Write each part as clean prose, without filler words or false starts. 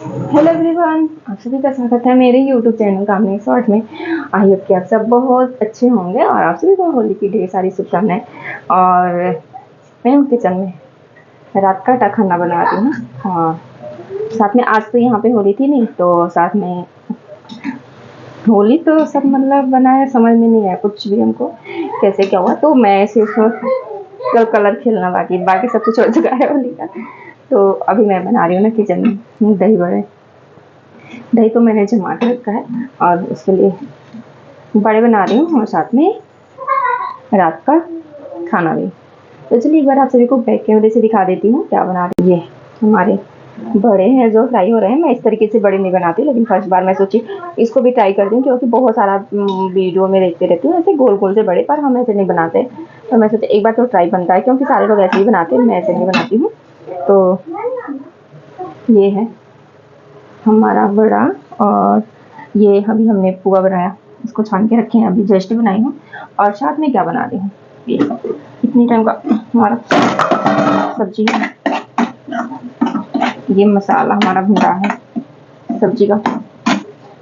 Hello everyone, आप सभी का स्वागत है मेरे यूट्यूब चैनल कामनी शॉर्ट में। आई होप कि आप सब बहुत अच्छे होंगे और आप सभी को होली की ढेर सारी शुभकामनाएं। और मैं हूँ किचन में, रात का खाना बना रही हूँ। हाँ, साथ में आज तो यहाँ पे होली थी नहीं, तो साथ में होली तो सब मतलब बनाया, समझ में नहीं आया कुछ भी हमको कैसे क्या हुआ। तो मैं सिर्फ कल कलर खेलना बाकी बाकी सब कुछ हो चुका है होली का। तो अभी मैं बना रही हूँ ना किचन में दही बड़े। दही तो मैंने जमा के रखा है और उसके लिए बड़े बना रही हूँ और साथ में रात का खाना भी। तो चलिए एक बार आप सभी को बैक कैमरे से दिखा देती हूँ क्या बना रही हूँ। ये हमारे बड़े हैं जो फ्राई हो रहे हैं। मैं इस तरीके से बड़े नहीं बनाती, लेकिन फर्स्ट बार मैं सोची इसको भी ट्राई कर दूँ, क्योंकि बहुत सारा वीडियो में देखते रहती हूँ ऐसे गोल गोल से बड़े, पर हम ऐसे नहीं बनाते। तो मैं सोची एक बार तो ट्राई बनता है, क्योंकि सारे लोग ऐसे ही बनाते हैं, मैं ऐसे नहीं बनाती हूँ। तो ये है हमारा बड़ा, और ये अभी हमने पुआ बनाया, इसको छान के रखे हैं, अभी जस्ट बनाई हूँ। और साथ में क्या बना रही हूँ, ये इतनी टाइम का हमारा सब्जी है। ये मसाला हमारा भुना है सब्जी का।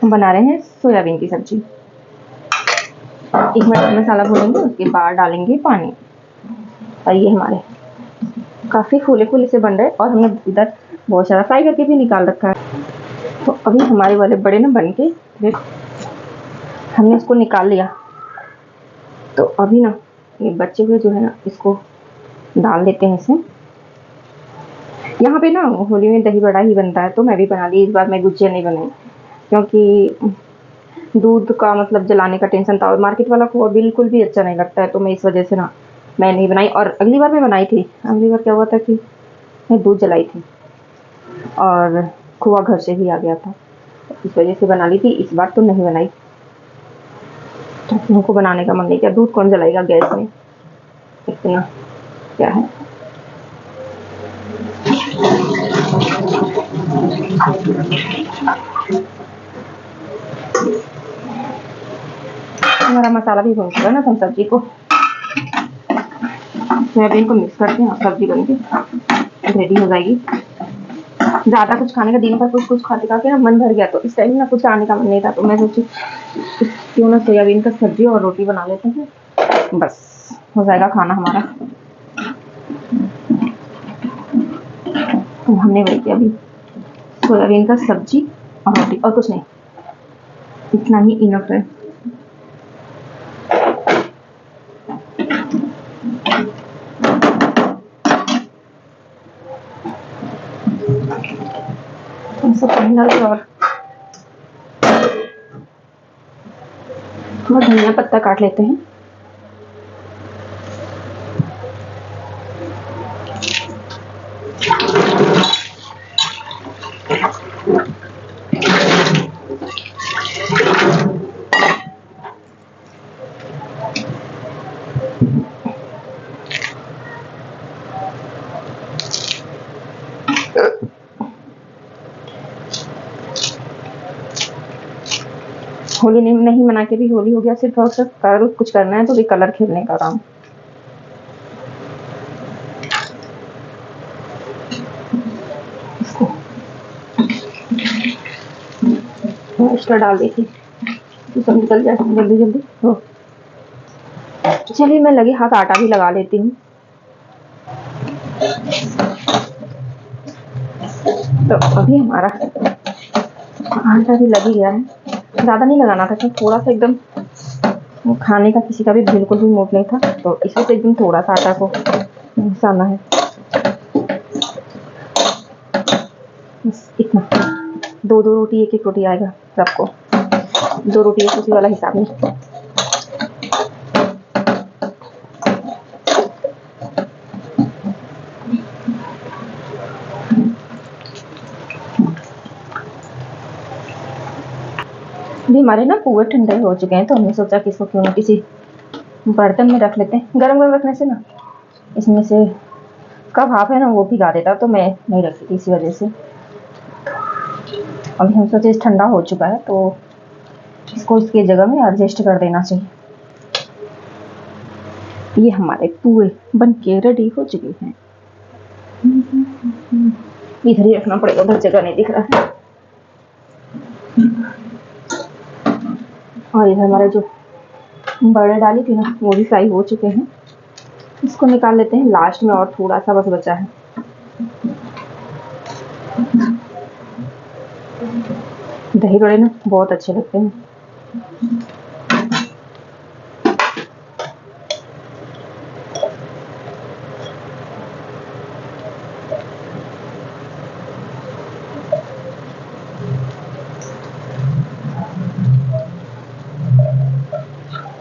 हम बना रहे हैं सोयाबीन की सब्जी। 1 मिनट मसाला भूनेंगे, उसके बाद डालेंगे पानी। और ये हमारे काफ़ी फूले फूले से बन रहे, और हमने इधर बहुत सारा फ्राई करके भी निकाल रखा है। तो अभी हमारे वाले बड़े ना बन के हमने इसको निकाल लिया। तो अभी ना ये बचे हुए जो है ना, इसको डाल देते हैं इसमें। यहाँ पे ना होली में दही बड़ा ही बनता है, तो मैं भी बना ली। इस बार मैं गुजिया नहीं बनाई, क्योंकि दूध का मतलब जलाने का टेंशन था, और मार्केट वाला खोआ बिल्कुल भी अच्छा नहीं लगता है। तो मैं इस वजह से ना मैं नहीं बनाई। और अगली बार मैं बनाई थी, अगली बार क्या हुआ था कि मैं दूध जलाई थी और खोआ घर से ही आ गया था, इस वजह से बना ली थी। इस बार तो नहीं बनाई, उनको बनाने का मन नहीं किया। दूध कौन जलाएगा गैस में, इतना क्या है। हमारा मसाला भी भून चुका है ना, तो हम सब्जी को सोयाबीन को मिक्स करते हैं और सब्जी बन के रेडी हो जाएगी। ज़्यादा कुछ खाने का, दिन भर कुछ कुछ खाते खाते ना मन भर गया, तो इस टाइम ना कुछ खाने का मन नहीं था। तो मैं सोची क्यों ना सोयाबीन का सब्जी और रोटी बना लेते हैं, बस हो जाएगा खाना हमारा। तो हमने वही किया, अभी सोयाबीन का सब्जी और रोटी, और कुछ नहीं, इतना ही इनफ है। सब पानी डाल के, और थोड़ा धनिया पत्ता काट लेते हैं। होली नहीं मना के भी होली हो गया, सिर्फ और सिर्फ कलर कुछ करना है तो भी कलर खेलने का काम। एक्स्ट्रा डाल देती तो सब निकल जाए जल्दी जल्दी हो। चलिए मैं लगे हाथ आटा भी लगा लेती हूँ। तो अभी हमारा आटा भी लग ही गया है। ज़्यादा नहीं लगाना था, थोड़ा सा एकदम, खाने का किसी का भी बिल्कुल भी मूड नहीं था, तो इसी से एकदम थोड़ा सा आटा को मिसाना है, बस इतना। दो दो रोटी, एक एक रोटी आएगा सबको, 2 रोटी एक उसी वाला हिसाब नहीं। अभी हमारे ना पुए ठंडे हो चुके हैं, तो हमने सोचा कि इसको क्यों ना किसी बर्तन में रख लेते हैं। गरम गरम रखने से ना इसमें से का भाप है ना वो भिगा देता, तो मैं नहीं रखी थी इसी वजह से। अभी हम सोचे ठंडा हो चुका है, तो इसको इसकी जगह में एडजस्ट कर देना चाहिए। ये हमारे पुए बन के रेडी हो चुके हैं। इधर ही रखना पड़ेगा, उधर जगह नहीं दिख रहा है। और इधर हमारे जो बड़े डाली थी ना वो भी फ्राई हो चुके हैं। इसको निकाल लेते हैं लास्ट में, और थोड़ा सा बस बचा है। दही बड़े ना बहुत अच्छे लगते हैं।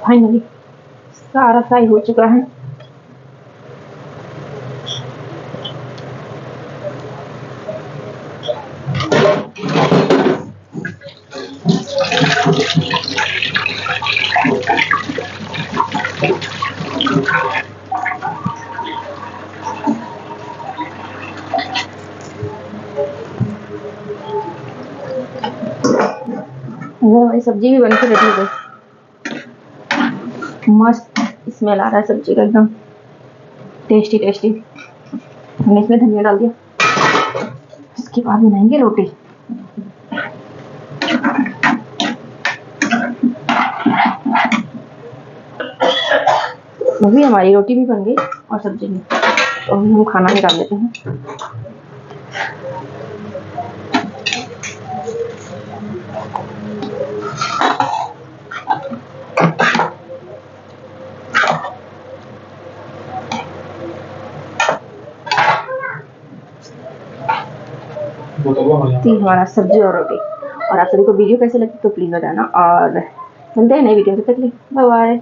फाइनली सारा फ्राई हो चुका है। इधर हमारी सब्जी भी बन के रेडी हो गई। मस्त स्मेल आ रहा है सब्जी का, एकदम टेस्टी टेस्टी। हमने इसमें धनिया डाल दिया। इसके बाद बनाएंगे रोटी। अभी हमारी रोटी भी बन गई और सब्जी भी, तो अभी हम खाना निकाल लेते हैं। थी हमारा सब्जी और रोटी। और आप सभी को वीडियो कैसे लगी तो प्लीज बताना, और मिलते हैं नई वीडियो से। तक बाय बाय।